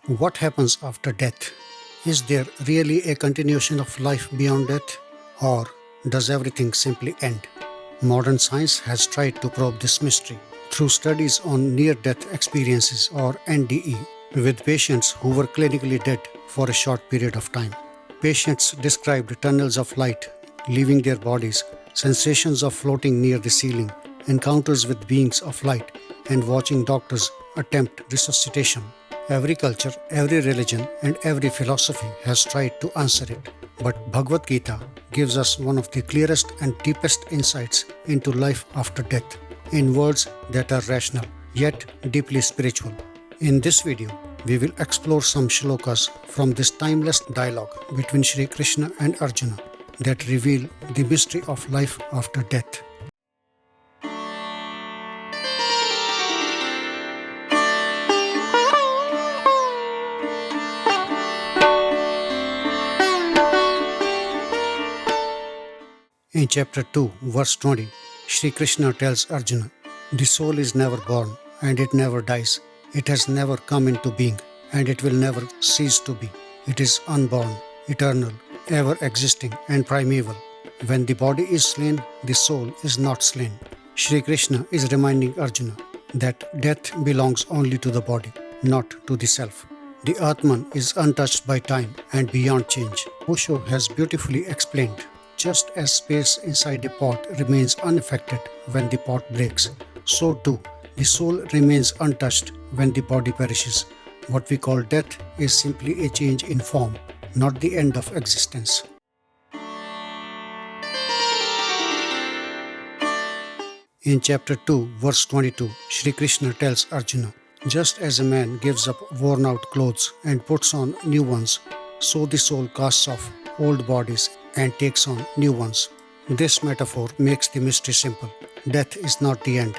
What happens after death? Is there really a continuation of life beyond death? Or does everything simply end? Modern science has tried to probe this mystery through studies on near-death experiences or NDE with patients who were clinically dead for a short period of time. Patients described tunnels of light leaving their bodies, sensations of floating near the ceiling, encounters with beings of light, and watching doctors attempt resuscitation. Every culture, every religion, and every philosophy has tried to answer it. But Bhagavad Gita gives us one of the clearest and deepest insights into life after death, in words that are rational, yet deeply spiritual. In this video, we will explore some shlokas from this timeless dialogue between Shri Krishna and Arjuna that reveal the mystery of life after death. In chapter 2, verse 20, Shri Krishna tells Arjuna, "The soul is never born and it never dies. It has never come into being and it will never cease to be. It is unborn, eternal, ever existing and primeval. When the body is slain, the soul is not slain." Shri Krishna is reminding Arjuna that death belongs only to the body, not to the self. The Atman is untouched by time and beyond change. Osho has beautifully explained, just as space inside a pot remains unaffected when the pot breaks, so too the soul remains untouched when the body perishes. What we call death is simply a change in form, not the end of existence. In chapter 2, verse 22, Shri Krishna tells Arjuna, "Just as a man gives up worn out clothes and puts on new ones, so the soul casts off old bodies and takes on new ones." This metaphor makes the mystery simple. Death is not the end,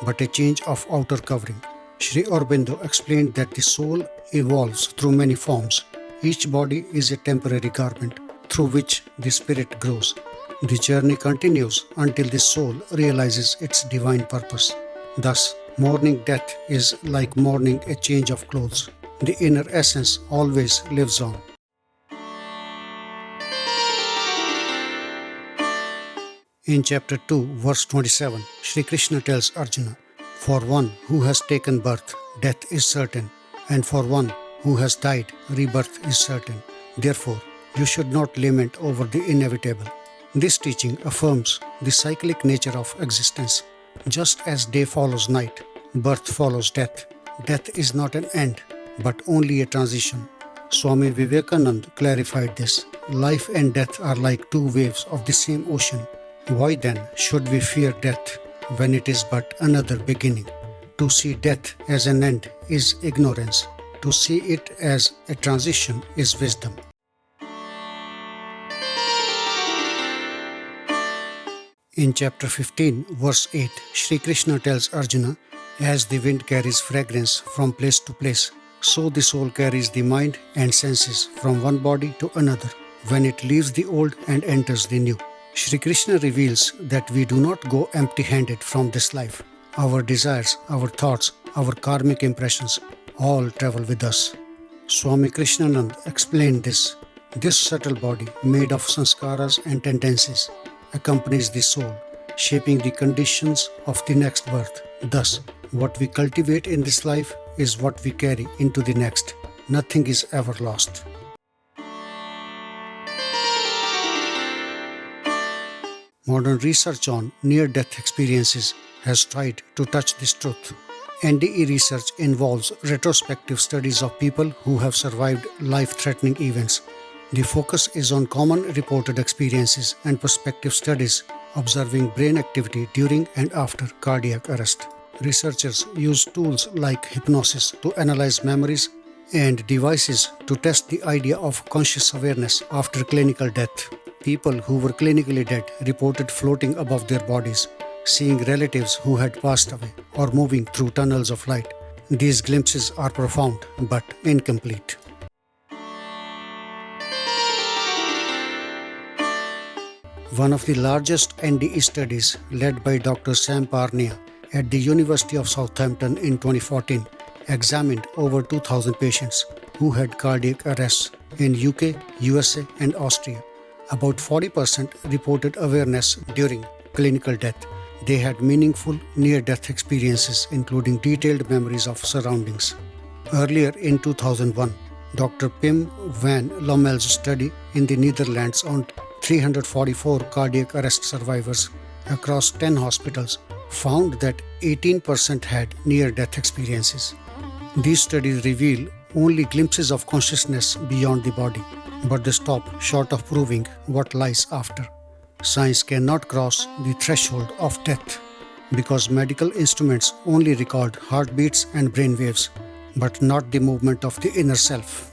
but a change of outer covering. Sri Aurobindo explained that the soul evolves through many forms. Each body is a temporary garment through which the spirit grows. The journey continues until the soul realizes its divine purpose. Thus, mourning death is like mourning a change of clothes. The inner essence always lives on. In chapter 2, verse 27, Shri Krishna tells Arjuna, "For one who has taken birth, death is certain, and for one who has died, rebirth is certain. Therefore, you should not lament over the inevitable." This teaching affirms the cyclic nature of existence. Just as day follows night, birth follows death. Death is not an end, but only a transition. Swami Vivekananda clarified this. Life and death are like two waves of the same ocean. Why then should we fear death when it is but another beginning? To see death as an end is ignorance. To see it as a transition is wisdom. In chapter 15, verse 8, Shri Krishna tells Arjuna, "As the wind carries fragrance from place to place, so the soul carries the mind and senses from one body to another when it leaves the old and enters the new." Shri Krishna reveals that we do not go empty-handed from this life. Our desires, our thoughts, our karmic impressions all travel with us. Swami Krishnanand explained this. This subtle body, made of Samskaras and tendencies, accompanies the soul, shaping the conditions of the next birth. Thus, what we cultivate in this life is what we carry into the next. Nothing is ever lost. Modern research on near-death experiences has tried to touch this truth. NDE research involves retrospective studies of people who have survived life-threatening events. The focus is on common reported experiences and prospective studies observing brain activity during and after cardiac arrest. Researchers use tools like hypnosis to analyze memories and devices to test the idea of conscious awareness after clinical death. People who were clinically dead reported floating above their bodies, seeing relatives who had passed away, or moving through tunnels of light. These glimpses are profound but incomplete. One of the largest NDE studies, led by Dr. Sam Parnia at the University of Southampton in 2014, examined over 2,000 patients who had cardiac arrests in UK, USA and Austria. About 40% reported awareness during clinical death. They had meaningful near-death experiences, including detailed memories of surroundings. Earlier in 2001, Dr. Pim van Lommel's study in the Netherlands on 344 cardiac arrest survivors across 10 hospitals found that 18% had near-death experiences. These studies reveal only glimpses of consciousness beyond the body, but they stop short of proving what lies after. Science cannot cross the threshold of death because medical instruments only record heartbeats and brain waves, but not the movement of the inner self.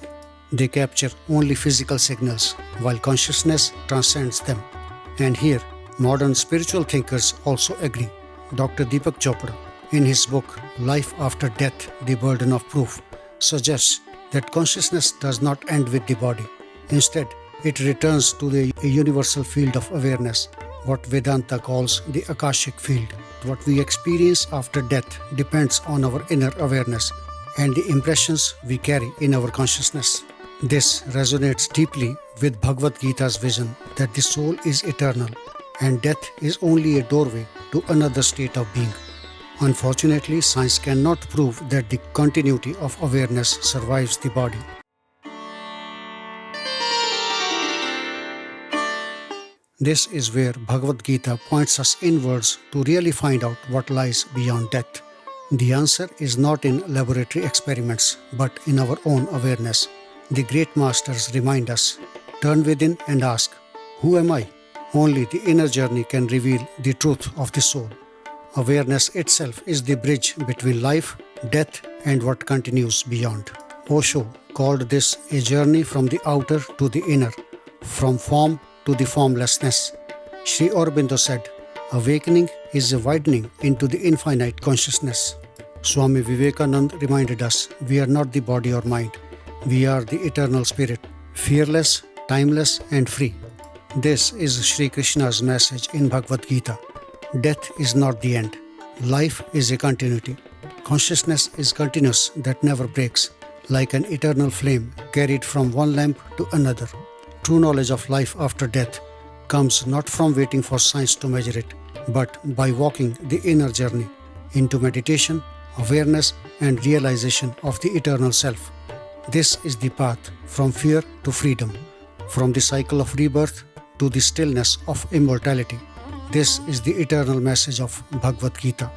They capture only physical signals, while consciousness transcends them. And here, modern spiritual thinkers also agree. Dr. Deepak Chopra, in his book Life After Death, The Burden of Proof, suggests that consciousness does not end with the body. Instead, it returns to the universal field of awareness, what Vedanta calls the Akashic field. What we experience after death depends on our inner awareness and the impressions we carry in our consciousness. This resonates deeply with Bhagavad Gita's vision that the soul is eternal and death is only a doorway to another state of being. Unfortunately, science cannot prove that the continuity of awareness survives the body. This is where Bhagavad Gita points us inwards to really find out what lies beyond death. The answer is not in laboratory experiments, but in our own awareness. The great masters remind us, turn within and ask, who am I? Only the inner journey can reveal the truth of the soul. Awareness itself is the bridge between life, death, and what continues beyond. Osho called this a journey from the outer to the inner, from form to the formlessness. Sri Aurobindo said, awakening is a widening into the infinite consciousness. Swami Vivekananda reminded us, we are not the body or mind. We are the eternal spirit, fearless, timeless, and free. This is Shri Krishna's message in Bhagavad Gita. Death is not the end. Life is a continuity. Consciousness is continuous that never breaks, like an eternal flame carried from one lamp to another. True knowledge of life after death comes not from waiting for science to measure it, but by walking the inner journey into meditation, awareness, and realization of the eternal self. This is the path from fear to freedom, from the cycle of rebirth to the stillness of immortality. This is the eternal message of Bhagavad Gita.